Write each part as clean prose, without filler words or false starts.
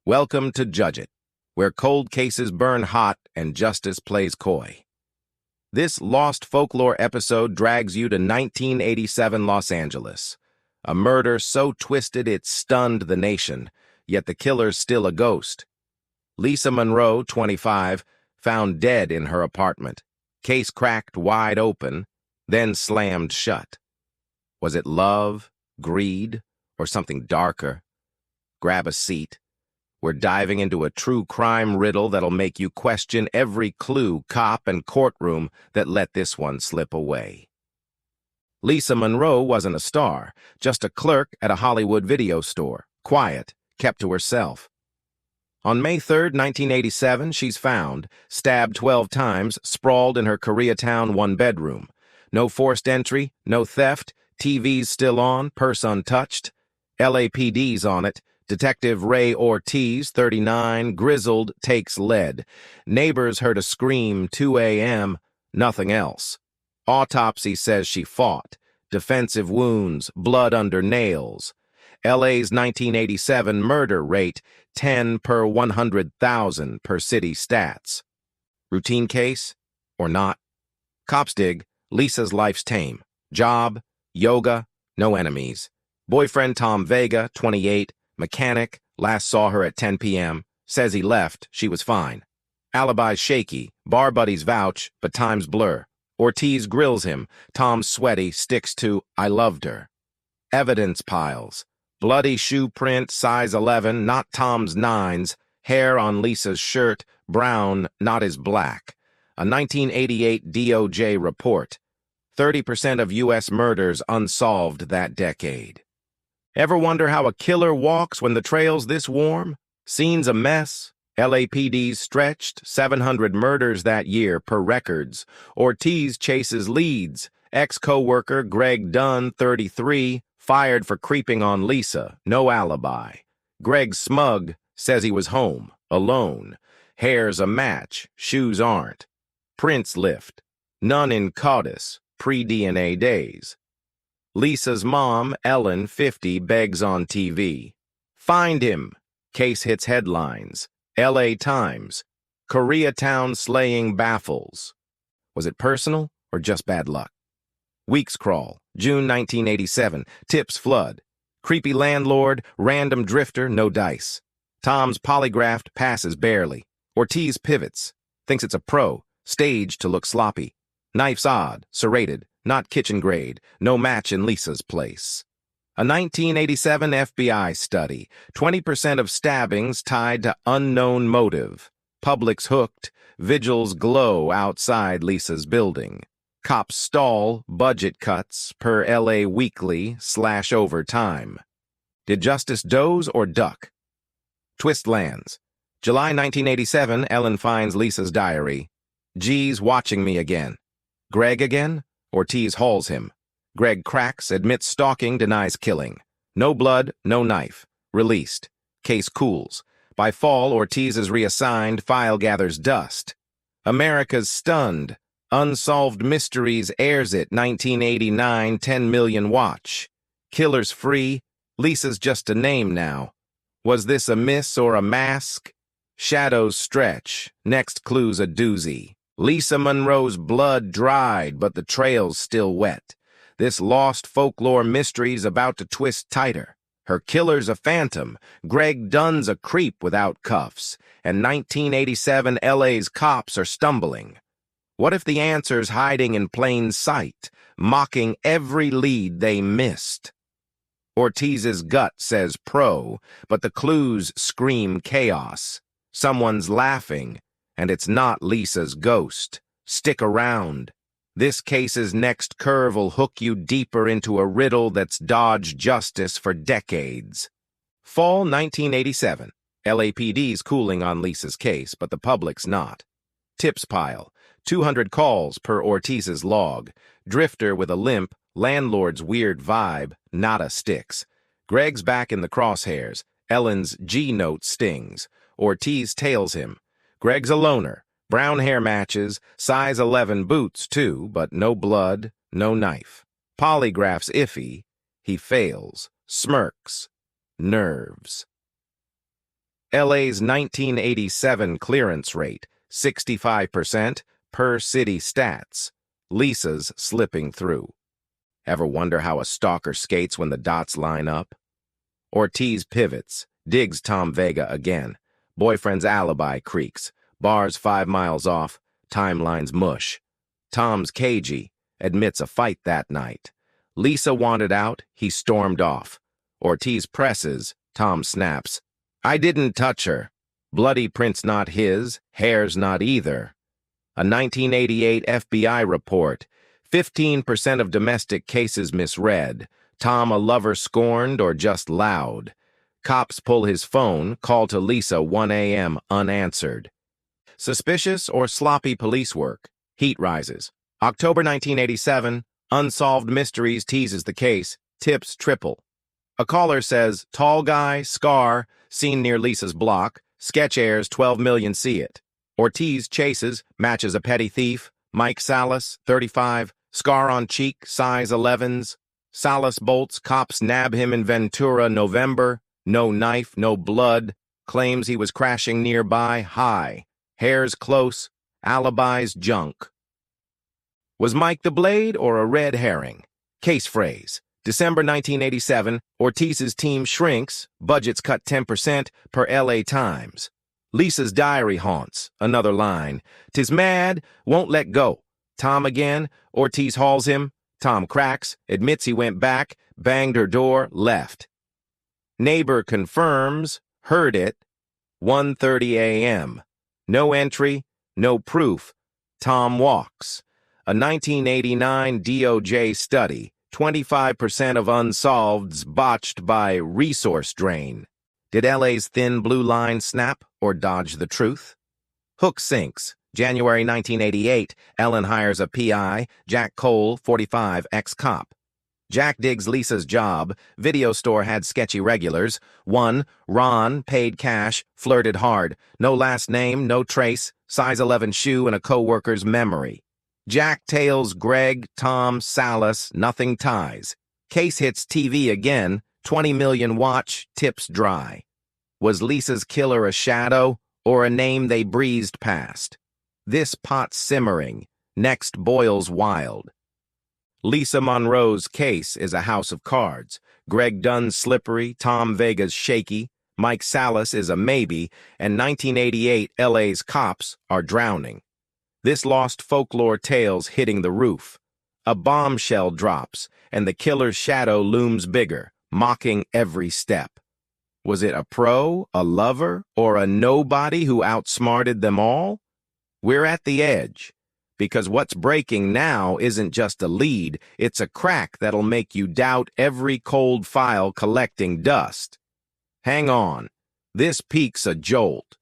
Welcome to Judge It, where cold cases burn hot and justice plays coy. This Lost Folklore episode drags you to 1987 Los Angeles. A murder so twisted it stunned the nation, yet the killer's still a ghost. Lisa Monroe, 25, found dead in her apartment. Case cracked wide open, then slammed shut. Was it love, greed, or something darker? Grab a seat. We're diving into a true crime riddle that'll make you question every clue, cop, and courtroom that let this one slip away. Lisa Monroe wasn't a star, just a clerk at a Hollywood video store, quiet, kept to herself. On May 3, 1987, she's found, stabbed 12 times, sprawled in her Koreatown one-bedroom. No forced entry, no theft, TV's still on, purse untouched. LAPD's on it. Detective Ray Ortiz, 39, grizzled, takes lead. Neighbors heard a scream, 2 a.m., nothing else. Autopsy says she fought. Defensive wounds, blood under nails. LA's 1987 murder rate, 10 per 100,000 per city stats. Routine case? Or not? Cops dig. Lisa's life's tame. Job, yoga, no enemies. Boyfriend Tom Vega, 28, mechanic, last saw her at 10 p.m., says he left, she was fine. Alibi's shaky, bar buddies vouch, but times blur. Ortiz grills him, Tom's sweaty, sticks to, I loved her. Evidence piles. Bloody shoe print, size 11, not Tom's 9s, hair on Lisa's shirt, brown, not his black. A 1988 DOJ report. 30% of U.S. murders unsolved that decade. Ever wonder how a killer walks when the trail's this warm? Scene's a mess. LAPD's stretched, 700 murders that year per records. Ortiz chases leads. Ex-co-worker Greg Dunn, 33, fired for creeping on Lisa, no alibi. Greg Smug says he was home, alone. Hair's a match, shoes aren't. Prints lift. None in CODIS, pre-DNA days. Lisa's mom, Ellen, 50, begs on TV. Find him. Case hits headlines. LA Times. Koreatown slaying baffles. Was it personal or just bad luck? Weeks crawl. June 1987. Tips flood. Creepy landlord, random drifter, no dice. Tom's polygraphed, passes barely. Ortiz pivots. Thinks it's a pro. Staged to look sloppy. Knife's odd, serrated. Not kitchen grade, no match in Lisa's place. A 1987 FBI study, 20% of stabbings tied to unknown motive. Public's hooked, vigils glow outside Lisa's building. Cops stall, budget cuts, per LA Weekly / overtime. Did justice doze or duck? Twist lands. July 1987, Ellen finds Lisa's diary. G's watching me again. Greg again? Ortiz hauls him. Greg cracks, admits stalking, denies killing. No blood, no knife. Released. Case cools. By fall, Ortiz is reassigned, file gathers dust. America's stunned. Unsolved Mysteries airs it, 1989, 10 million watch. Killer's free. Lisa's just a name now. Was this a miss or a mask? Shadows stretch. Next clue's a doozy. Lisa Monroe's blood dried, but the trail's still wet. This Lost Folklore mystery's about to twist tighter. Her killer's a phantom, Greg Dunn's a creep without cuffs, and 1987 LA's cops are stumbling. What if the answer's hiding in plain sight, mocking every lead they missed? Ortiz's gut says pro, but the clues scream chaos. Someone's laughing. And it's not Lisa's ghost. Stick around. This case's next curve will hook you deeper into a riddle that's dodged justice for decades. Fall 1987. LAPD's cooling on Lisa's case, but the public's not. Tips pile. 200 calls per Ortiz's log. Drifter with a limp, landlord's weird vibe, nada sticks. Greg's back in the crosshairs. Ellen's G-note stings. Ortiz tails him. Greg's a loner, brown hair matches, size 11 boots too, but no blood, no knife. Polygraph's iffy, he fails, smirks, nerves. LA's 1987 clearance rate, 65% per city stats. Lisa's slipping through. Ever wonder how a stalker skates when the dots line up? Ortiz pivots, digs Tom Vega again. Boyfriend's alibi creaks. Bars 5 miles off, timelines mush. Tom's cagey, admits a fight that night. Lisa wanted out, he stormed off. Ortiz presses, Tom snaps. I didn't touch her. Bloody print's not his, hair's not either. A 1988 FBI report. 15% of domestic cases misread. Tom a lover scorned or just loud. Cops pull his phone, call to Lisa 1 a.m. unanswered. Suspicious or sloppy police work. Heat rises. October 1987, Unsolved Mysteries teases the case. Tips triple. A caller says, tall guy, scar, seen near Lisa's block. Sketch airs, 12 million see it. Ortiz chases, matches a petty thief. Mike Salas, 35, scar on cheek, size 11s. Salas bolts, cops nab him in Ventura, November. No knife, no blood. Claims he was crashing nearby, high. Hair's close, alibis junk. Was Mike the Blade or a red herring? Case phrase. December 1987, Ortiz's team shrinks, budgets cut 10% per LA Times. Lisa's diary haunts, another line. 'Tis mad, won't let go. Tom again, Ortiz hauls him. Tom cracks, admits he went back, banged her door, left. Neighbor confirms, heard it. 1:30 a.m. No entry, no proof. Tom walks. A 1989 DOJ study. 25% of unsolved's botched by resource drain. Did LA's thin blue line snap or dodge the truth? Hook sinks. January 1988, Ellen hires a PI, Jack Cole, 45, ex-cop. Jack digs Lisa's job. Video store had sketchy regulars. 1. Ron, paid cash, flirted hard. No last name, no trace, size 11 shoe in a co-worker's memory. Jack tails Greg, Tom, Salas, nothing ties. Case hits TV again, 20 million watch, tips dry. Was Lisa's killer a shadow or a name they breezed past? This pot's simmering, next boils wild. Lisa Monroe's case is a house of cards. Greg Dunn's slippery, Tom Vega's shaky, Mike Salas is a maybe, and 1988 LA's cops are drowning. This Lost Folklore tale's hitting the roof. A bombshell drops, and the killer's shadow looms bigger, mocking every step. Was it a pro, a lover, or a nobody who outsmarted them all? We're at the edge, because what's breaking now isn't just a lead, it's a crack that'll make you doubt every cold file collecting dust. Hang on, this peak's a jolt.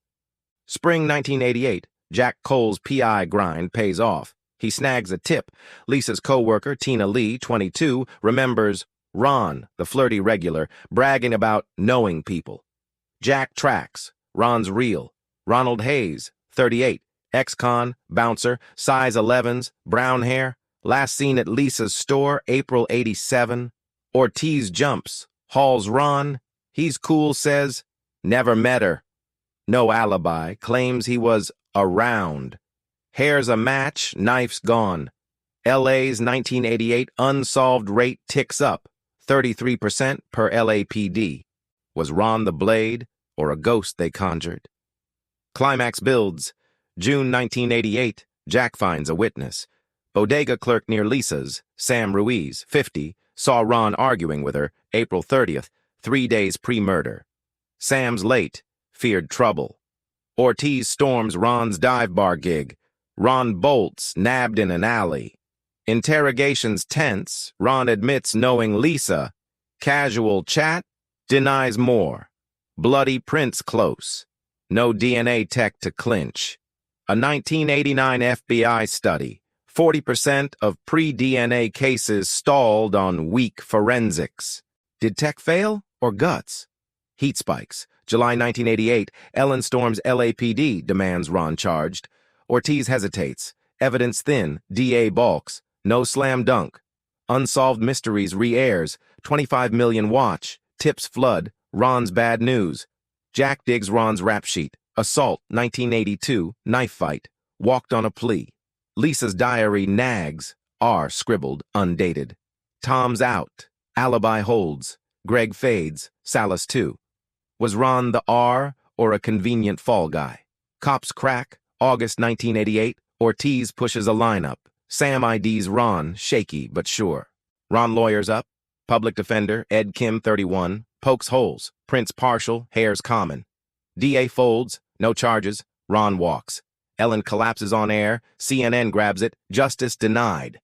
Spring 1988, Jack Cole's PI grind pays off. He snags a tip. Lisa's co-worker, Tina Lee, 22, remembers Ron, the flirty regular, bragging about knowing people. Jack tracks. Ron's real. Ronald Hayes, 38, ex-con, bouncer, size 11s, brown hair, last seen at Lisa's store, April 87. Ortiz jumps, hauls Ron. He's cool, says, never met her. No alibi, claims he was around. Hair's a match, knife's gone. LA's 1988 unsolved rate ticks up, 33% per LAPD. Was Ron the Blade or a ghost they conjured? Climax builds. June 1988, Jack finds a witness. Bodega clerk near Lisa's, Sam Ruiz, 50, saw Ron arguing with her, April 30th, 3 days pre-murder. Sam's late, feared trouble. Ortiz storms Ron's dive bar gig. Ron bolts, nabbed in an alley. Interrogations tense, Ron admits knowing Lisa. Casual chat, denies more. Bloody prints close. No DNA tech to clinch. A 1989 FBI study. 40% of pre-DNA cases stalled on weak forensics. Did tech fail or guts? Heat spikes. July 1988, Ellen storms LAPD, demands Ron charged. Ortiz hesitates. Evidence thin. DA balks. No slam dunk. Unsolved Mysteries re-airs. 25 million watch. Tips flood. Ron's bad news. Jack digs Ron's rap sheet. Assault, 1982, knife fight. Walked on a plea. Lisa's diary nags. R scribbled, undated. Tom's out. Alibi holds. Greg fades. Salas too. Was Ron the R or a convenient fall guy? Cops crack. August 1988. Ortiz pushes a lineup. Sam IDs Ron, shaky but sure. Ron lawyers up. Public defender, Ed Kim, 31. Pokes holes. Prints partial. Hairs common. DA folds. No charges. Ron walks. Ellen collapses on air. CNN grabs it. Justice denied.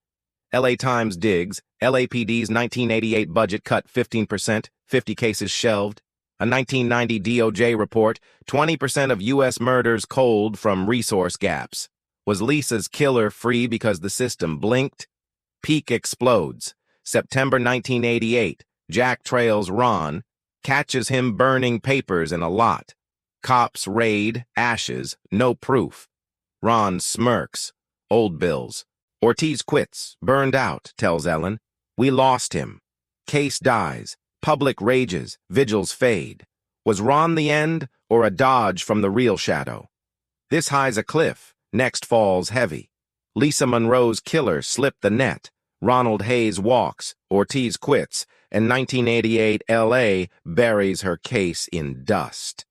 LA Times digs. LAPD's 1988 budget cut 15%. 50 cases shelved. A 1990 DOJ report. 20% of U.S. murders cold from resource gaps. Was Lisa's killer free because the system blinked? Peak explodes. September 1988. Jack trails Ron. Catches him burning papers in a lot. Cops raid. Ashes. No proof. Ron smirks. Old bills. Ortiz quits. Burned out, tells Ellen. We lost him. Case dies. Public rages. Vigils fade. Was Ron the end or a dodge from the real shadow? This highs a cliff. Next falls heavy. Lisa Monroe's killer slipped the net. Ronald Hayes walks. Ortiz quits. And 1988 L.A. buries her case in dust.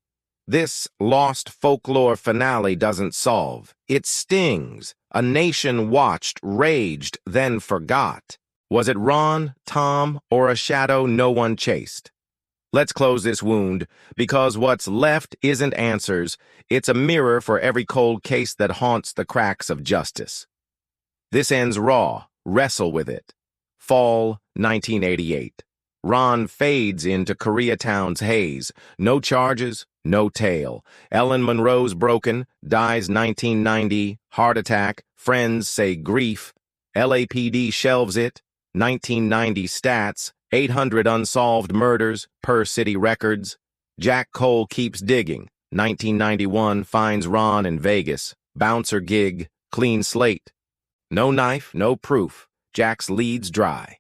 This Lost Folklore finale doesn't solve. It stings. A nation watched, raged, then forgot. Was it Ron, Tom, or a shadow no one chased? Let's close this wound, because what's left isn't answers. It's a mirror for every cold case that haunts the cracks of justice. This ends raw. Wrestle with it. Fall 1988. Ron fades into Koreatown's haze. No charges, no tale. Ellen Monroe's broken, dies 1990, heart attack, friends say grief. LAPD shelves it, 1990 stats, 800 unsolved murders per city records. Jack Cole keeps digging, 1991 finds Ron in Vegas, bouncer gig, clean slate. No knife, no proof, Jack's leads dry.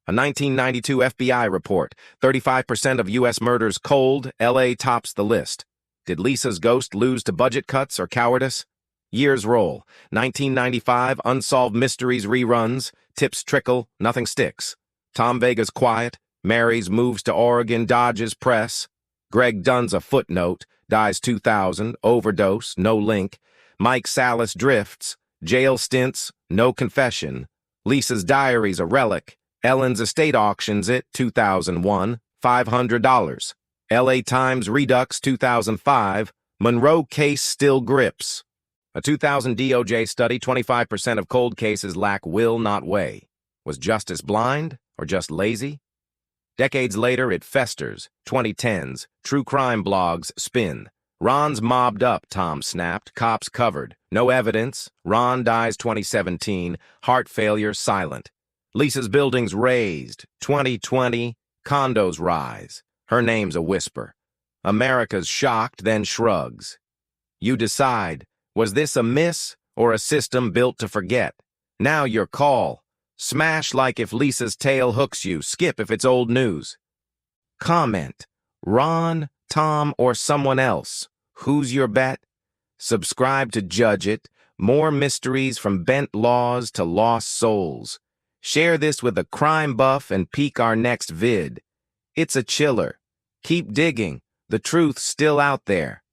A 1992 FBI report, 35% of U.S. murders cold, L.A. tops the list. Did Lisa's ghost lose to budget cuts or cowardice? Years roll. 1995, Unsolved Mysteries reruns, tips trickle, nothing sticks. Tom Vega's quiet, marries, moves to Oregon, dodges press. Greg Dunn's a footnote, dies 2000, overdose, no link. Mike Salas drifts, jail stints, no confession. Lisa's diary's a relic. Ellen's estate auctions it, 2001, $500. LA Times Redux, 2005, Monroe case still grips. A 2000 DOJ study, 25% of cold cases lack will, not way. Was justice blind or just lazy? Decades later, it festers. 2010s, true crime blogs spin. Ron's mobbed up, Tom snapped, cops covered. No evidence. Ron dies 2017, heart failure silent. Lisa's buildings razed. 2020, condos rise. Her name's a whisper. America's shocked, then shrugs. You decide, was this a miss or a system built to forget? Now your call. Smash like if Lisa's tale hooks you. Skip if it's old news. Comment. Ron, Tom, or someone else. Who's your bet? Subscribe to judge it. More mysteries from bent laws to lost souls. Share this with a crime buff and peek our next vid. It's a chiller. Keep digging. The truth's still out there.